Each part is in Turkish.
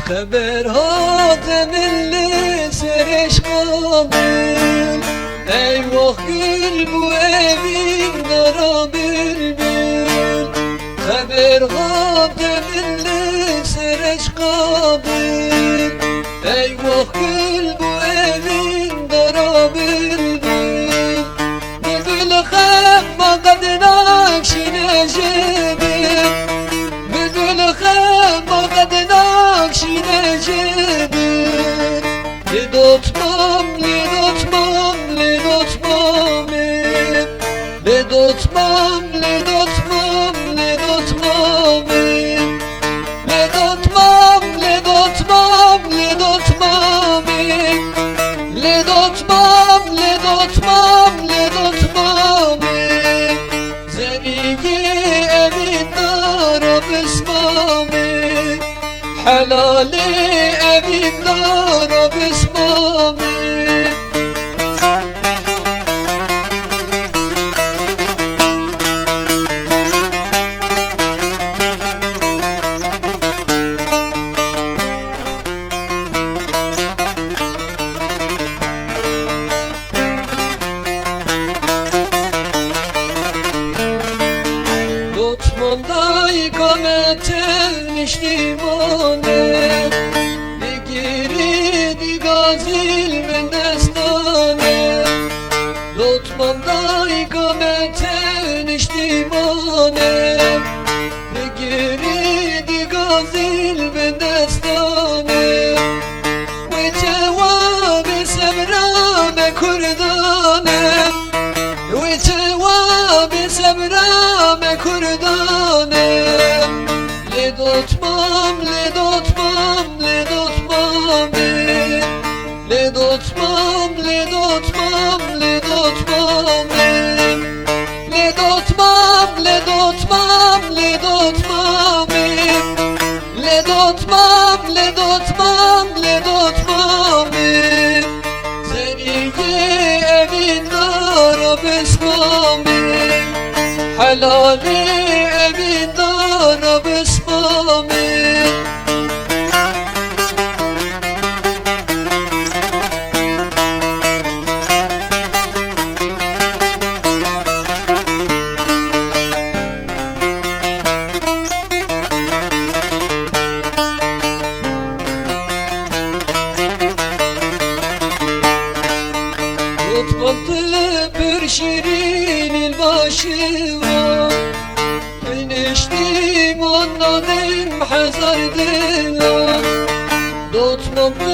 Teberhat eminli sereş kabul. Eyvah gül bu evin kara bülbül. Teberhat eminli sereş kabul. Eyvah gül bu evin kara bülbül. Bülbül khemma kad nakşine jebin. Bülbül khemma kad nakşine jebin. Lidotmam, lidotmam, lidotmam, lidotmam, lidotmam, lidotmam, lidotmam, lidotmam, lidotmam, lidotmam, lidotmam, lidotmam. Zerigi evin dara bismami, helali evin dara bismami. Lütfunda ikamet elmiş limane, digiri digazil ben destane. Lütfunda ikamet elmiş limane, digiri digazil ben destane. Ve cevabi sebrame kurdane, ve cevabi sebrame kurdane. Lidotmam, lidotmam, lidotmam, lidotmam, lidotmam, lidotmam, lidotmam, lidotmam, lidotmam, lidotmam, lidotmam, lidotmam. Zerigi evin dara bismami, helali evin dara bismami. Tutmadı bir şirin başı var, eniştim anladım hazardılar. Tutmadı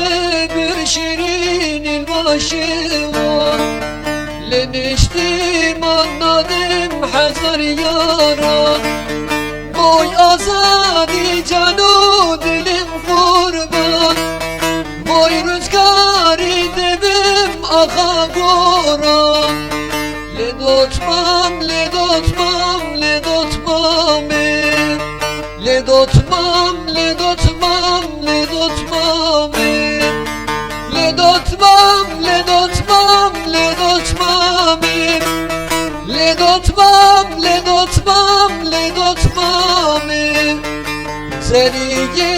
bir şirin başı var, leniştim anladım hazar yara. Oy azadi canu dilim kurban, boy rüzgarı devim aha gora. Lidotmam, lidotmam, lidotmam, lidotmam, lidotmam, lidotmam, lidotmam, lidotmam, lidotmam, lidotmam, lidotmam, lidotmam. Zerigi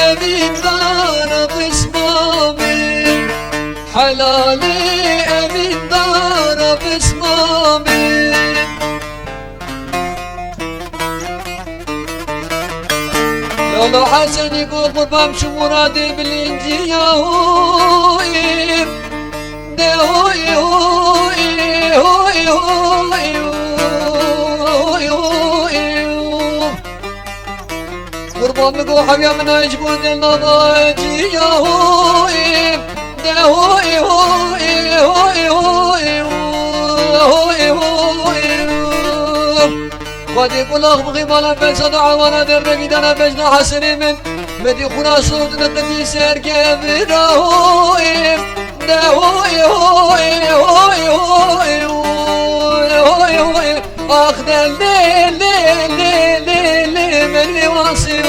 evin dara bismami, helali evin dara bismami. Lolo Hasan'ı kurban şu muradı bilinci ya hoy, de hoy hoy hoy hoy hoy hoy. Kurban mı go havya mı necbun del navaci ya hoy, de hoy hoy hoy hoy hoy hoy. قد بلغ بغيبانا بجد عوانا در بقيدانا بجنا حسني من مدي خنا صوت نقدي سير كبيرا هوي ده هوي هوي هوي هوي هوي هوي اخ دل ليل ليل ليل من واصل